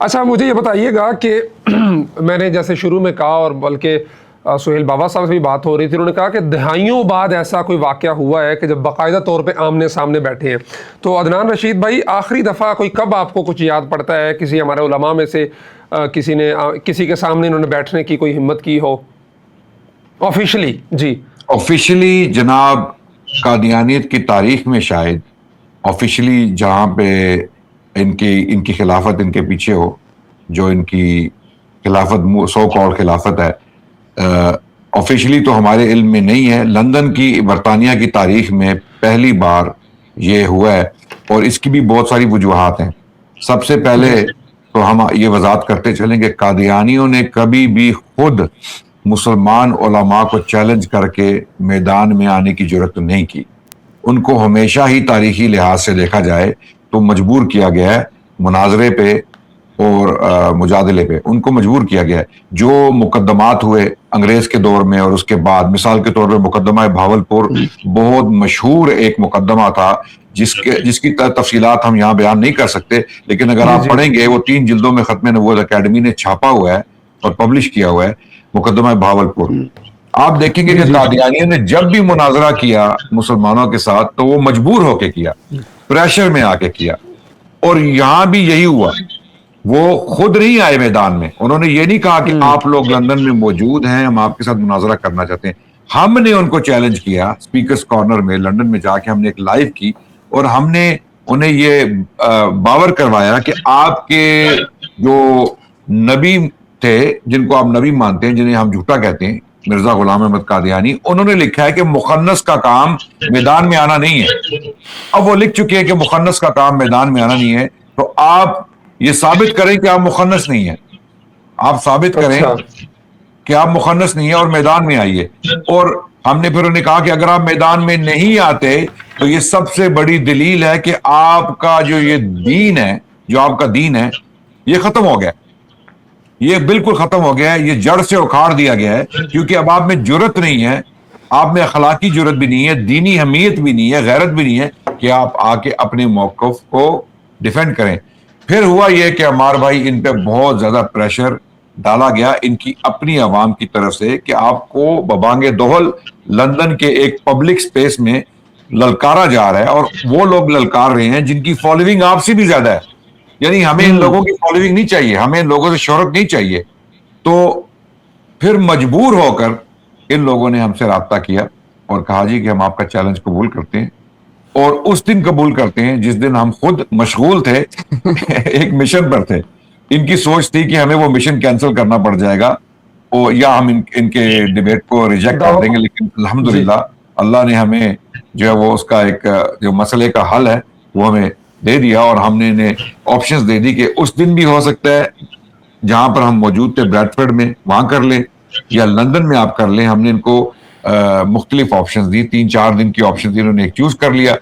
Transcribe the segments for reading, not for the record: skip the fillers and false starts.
اچھا مجھے یہ بتائیے گا کہ میں نے جیسے شروع میں کہا اور بلکہ سہیل بابا صاحب سے بھی بات ہو رہی تھی، انہوں نے کہا کہ دہائیوں بعد ایسا کوئی واقعہ ہوا ہے کہ جب باقاعدہ طور پہ آمنے سامنے بیٹھے ہیں. تو عدنان رشید بھائی، آخری دفعہ کوئی کب آپ کو کچھ یاد پڑتا ہے کسی ہمارے علماء میں سے کسی کے سامنے انہوں نے بیٹھنے کی کوئی ہمت کی ہو آفیشلی؟ جی آفیشلی جناب قادیانیت کی تاریخ میں شاید آفیشلی جہاں پہ ان کی خلافت ان کے پیچھے ہو، جو ان کی خلافت سو کال خلافت ہے، آفیشلی تو ہمارے علم میں نہیں ہے. لندن کی برطانیہ کی تاریخ میں پہلی بار یہ ہوا ہے، اور اس کی بھی بہت ساری وجوہات ہیں. سب سے پہلے تو ہم یہ وضاحت کرتے چلیں کہ قادیانیوں نے کبھی بھی خود مسلمان علماء کو چیلنج کر کے میدان میں آنے کی جرات نہیں کی. ان کو ہمیشہ ہی تاریخی لحاظ سے دیکھا جائے تو مجبور کیا گیا ہے مناظرے پہ اور مجادلے پہ، ان کو مجبور کیا گیا ہے. جو مقدمات ہوئے انگریز کے دور میں اور اس کے بعد، مثال کے طور پہ مقدمہ بہاولپور بہت مشہور ایک مقدمہ تھا جس کی تفصیلات ہم یہاں بیان نہیں کر سکتے، لیکن اگر آپ پڑھیں گے وہ 3 جلدوں میں ختم نبوت اکیڈمی نے چھاپا ہوا ہے اور پبلش کیا ہوا ہے مقدمہ بہاولپور. آپ دیکھیں گے کہ قادیانیوں نے جب بھی مناظرہ کیا مسلمانوں کے ساتھ تو وہ مجبور ہو کے کیا، پریشر میں آ کے کیا. اور یہاں بھی یہی ہوا، وہ خود نہیں آئے میدان میں. انہوں نے یہ نہیں کہا کہ آپ لوگ لندن میں موجود ہیں، ہم آپ کے ساتھ مناظرہ کرنا چاہتے ہیں. ہم نے ان کو چیلنج کیا اسپیکرز کارنر میں لندن میں جا کے، ہم نے ایک لائیو کی اور ہم نے انہیں یہ باور کروایا کہ آپ کے جو نبی تھے، جن کو آپ نبی مانتے ہیں، جنہیں ہم جھوٹا کہتے ہیں، مرزا غلام احمد قادیانی، انہوں نے لکھا ہے کہ مخنث کا کام میدان میں آنا نہیں ہے. اب وہ لکھ چکے ہیں کہ مخنث کا کام میدان میں آنا نہیں ہے، تو آپ یہ ثابت کریں کہ آپ مخنث نہیں ہیں. آپ ثابت کریں کہ آپ مخنث نہیں ہیں اور میدان میں آئیے. اور ہم نے پھر انہیں کہا کہ اگر آپ میدان میں نہیں آتے تو یہ سب سے بڑی دلیل ہے کہ آپ کا جو یہ دین ہے، جو آپ کا دین ہے، یہ ختم ہو گیا، یہ بالکل ختم ہو گیا ہے، یہ جڑ سے اکھاڑ دیا گیا ہے. کیونکہ اب آپ میں جرت نہیں ہے، آپ میں اخلاقی جرت بھی نہیں ہے، دینی حمیت بھی نہیں ہے، غیرت بھی نہیں ہے کہ آپ آ کے اپنے موقف کو ڈیفینڈ کریں. پھر ہوا یہ کہ عمار بھائی، ان پہ بہت زیادہ پریشر ڈالا گیا ان کی اپنی عوام کی طرف سے کہ آپ کو ببانگ دہل لندن کے ایک پبلک سپیس میں للکارا جا رہا ہے، اور وہ لوگ للکار رہے ہیں جن کی فالوئنگ آپ سے بھی زیادہ ہے. یعنی ہمیں ان لوگوں کی فالوئنگ نہیں چاہیے، ہمیں ان لوگوں سے شہرت نہیں چاہیے. تو پھر مجبور ہو کر ان لوگوں نے ہم سے رابطہ کیا اور کہا جی کہ ہم آپ کا چیلنج قبول کرتے ہیں. اور اس دن قبول کرتے ہیں جس دن ہم خود مشغول تھے ایک مشن پر تھے. ان کی سوچ تھی کہ ہمیں وہ مشن کینسل کرنا پڑ جائے گا یا ہم ان کے ڈیبیٹ کو ریجیکٹ کر دیں گے، لیکن الحمدللہ اللہ نے ہمیں جو ہے وہ اس کا ایک جو مسئلے کا حل ہے وہ ہمیں دے دیا، اور ہم نے انہیں آپشنز دے دی کہ اس دن بھی ہو سکتا ہے جہاں پر ہم موجود تھے بریڈفرڈ میں وہاں کر لیں، یا لندن میں آپ کر لیں. ہم نے ان کو مختلف آپشنز دی، 3-4 دن کی آپشن دی، انہوں نے ایک چوز کر لیا.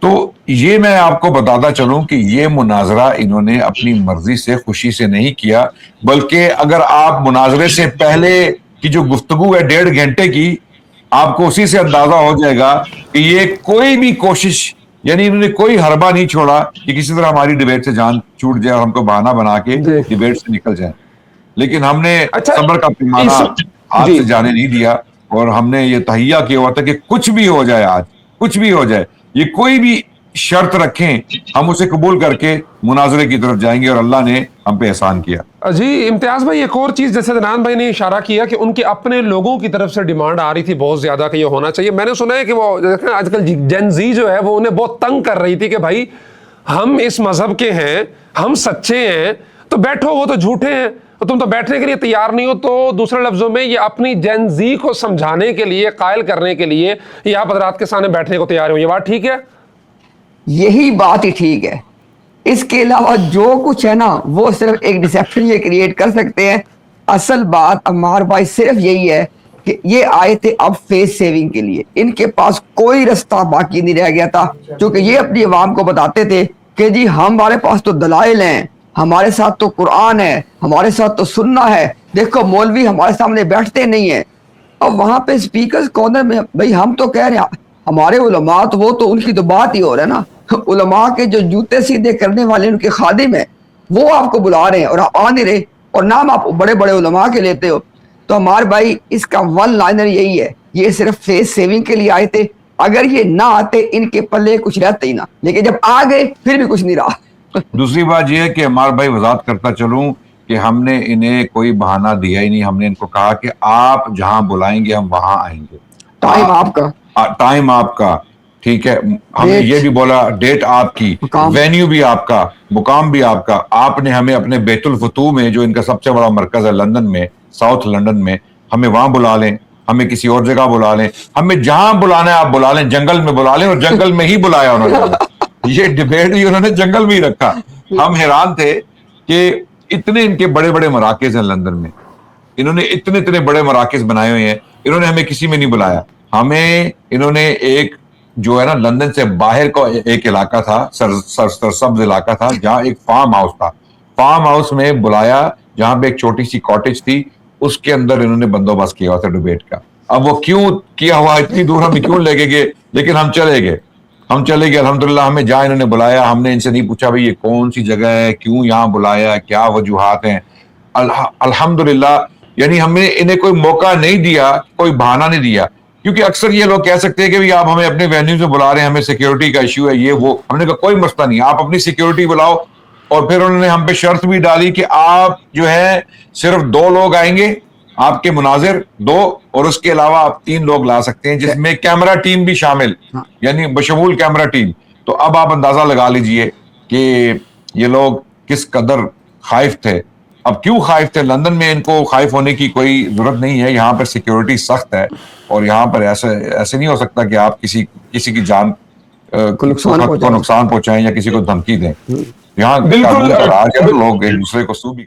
تو یہ میں آپ کو بتاتا چلوں کہ یہ مناظرہ انہوں نے اپنی مرضی سے، خوشی سے نہیں کیا، بلکہ اگر آپ مناظرے سے پہلے کی جو گفتگو ہے 1.5 گھنٹے کی، آپ کو اسی سے اندازہ ہو جائے گا کہ یہ کوئی بھی کوشش، یعنی انہوں نے کوئی حربہ نہیں چھوڑا کہ کسی طرح ہماری ڈیبیٹ سے جان چھوٹ جائے اور ہم کو بہانہ بنا کے ڈیبیٹ سے نکل جائے. لیکن ہم نے صبر کا پیمانہ ہاتھ سے جانے نہیں دیا، اور ہم نے یہ تہیہ کیا ہوا تھا کہ کچھ بھی ہو جائے، آج کچھ بھی ہو جائے، یہ کوئی بھی شرط رکھیں ہم اسے قبول کر کے مناظرے کی طرف جائیں گے، اور اللہ نے ہم پہ احسان کیا. جی امتیاز بھائی، ایک اور چیز جیسے عدنان بھائی نے اشارہ کیا کہ ان کے اپنے لوگوں کی طرف سے ڈیمانڈ آ رہی تھی بہت زیادہ کہ یہ ہونا چاہیے. میں نے سنا ہے کہ وہ آج کل جین زی جو ہے وہ انہیں بہت تنگ کر رہی تھی کہ بھائی ہم اس مذہب کے ہیں، ہم سچے ہیں، تو بیٹھو، وہ تو جھوٹے ہیں، تم تو بیٹھنے کے لیے تیار نہیں ہو. تو دوسرے لفظوں میں یہ اپنی جین زی کو سمجھانے کے لیے، قائل کرنے کے لیے یہ آپ حضرات کے سامنے بیٹھنے کو تیار ہو. یہ بات ٹھیک ہے؟ یہی بات ہی ٹھیک ہے. اس کے علاوہ جو کچھ ہے نا وہ صرف ایک ڈسیپشن یہ کریٹ کر سکتے ہیں. اصل بات عمار بھائی صرف یہی ہے کہ یہ آئے تھے اب فیس سیونگ کے لیے، ان کے پاس کوئی رستہ باقی نہیں رہ گیا تھا، کیونکہ یہ اپنی عوام کو بتاتے تھے کہ جی ہمارے پاس تو دلائل ہیں، ہمارے ساتھ تو قرآن ہے، ہمارے ساتھ تو سننا ہے، دیکھو مولوی ہمارے سامنے بیٹھتے نہیں ہیں. اور وہاں پہ اسپیکرز کارنر میں بھائی ہم تو کہہ رہے ہیں ہمارے علماء تو وہ تو ان کی تو بات ہی ہو رہا ہے نا، علماء کے جو جوتے سیدھے کرنے والے ان کے خادم ہیں، وہ آپ کو بلا رہے ہیں اور آپ آ نہیں رہے, اور نام آپ بڑے بڑے علماء کے لیتے ہو. تو عمار بھائی اس کا ون لائنر یہی ہے, یہ صرف فیس سیونگ کے لیے آئے تھے, اگر یہ نہ آتے ان کے پلے کچھ رہتا ہی نہ, لیکن جب آ گئے پھر بھی کچھ نہیں رہا. دوسری بات یہ ہے کہ عمار بھائی وضاحت کرتا چلوں کہ ہم نے انہیں کوئی بہانہ دیا ہی نہیں, ہم نے ان کو کہا کہ آپ جہاں بلائیں گے ہم وہاں آئیں گے, ٹائم آپ کا, ٹائم آپ کا, ٹھیک ہے, ہم نے یہ بھی بولا ڈیٹ آپ کی, وینیو بھی آپ کا, مقام بھی آپ کا. آپ نے ہمیں اپنے بیت الفتوح میں جو ان کا سب سے بڑا مرکز ہے لندن میں, ساؤتھ لندن میں, ہمیں وہاں بلا لیں, ہمیں کسی اور جگہ بلا لیں, ہمیں جہاں بلانا ہے آپ بلا لیں, جنگل میں بلا لیں, اور جنگل میں ہی بلایا انہوں نے. یہ ڈیبیٹ بھی انہوں نے جنگل میں ہی رکھا. ہم حیران تھے کہ اتنے ان کے بڑے بڑے مراکز ہیں لندن میں, انہوں نے اتنے اتنے بڑے مراکز بنائے ہوئے ہیں, انہوں نے ہمیں کسی میں نہیں بلایا. ہمیں انہوں نے ایک جو ہے نا لندن سے باہر کا ایک علاقہ تھا, سرسبز علاقہ تھا, جہاں ایک فارم ہاؤس تھا, فارم ہاؤس میں بلایا جہاں پہ ایک چھوٹی سی کاٹیج تھی, اس کے اندر انہوں نے بندوبست کیا ہوا تھا ڈیبیٹ کا. اب وہ کیوں کیا ہوا, اتنی دور ہمیں کیوں لے کے گئے, لیکن ہم چلے گئے الحمدللہ. ہمیں جہاں انہوں نے بلایا, ہم نے ان سے نہیں پوچھا بھائی یہ کون سی جگہ ہے, کیوں یہاں بلایا, کیا وجوہات ہیں. الحمدللہ یعنی ہم نے انہیں کوئی موقع نہیں دیا, کوئی بہانہ نہیں دیا, کیونکہ اکثر یہ لوگ کہہ سکتے ہیں کہ آپ ہمیں اپنے وینیو سے بلا رہے ہیں, ہمیں سیکیورٹی کا ایشو ہے, یہ وہ. ہم نے کہا کوئی مسئلہ نہیں, آپ اپنی سیکیورٹی بلاؤ. اور پھر انہوں نے ہم پہ شرط بھی ڈالی کہ آپ جو ہے صرف 2 لوگ آئیں گے, آپ کے مناظر 2, اور اس کے علاوہ آپ 3 لوگ لا سکتے ہیں, جس میں کیمرہ ٹیم بھی شامل, یعنی بشمول کیمرہ ٹیم. تو اب آپ اندازہ لگا لیجئے کہ یہ لوگ کس قدر خائف تھے. اب کیوں خائف تھے؟ لندن میں ان کو خائف ہونے کی کوئی ضرورت نہیں ہے, یہاں پر سیکیورٹی سخت ہے, اور یہاں پر ایسے نہیں ہو سکتا کہ آپ کسی کی جان کو نقصان پہنچائیں یا کسی کو دھمکی دیں. یہاں بالکل لوگ ایک دوسرے کو سو بھی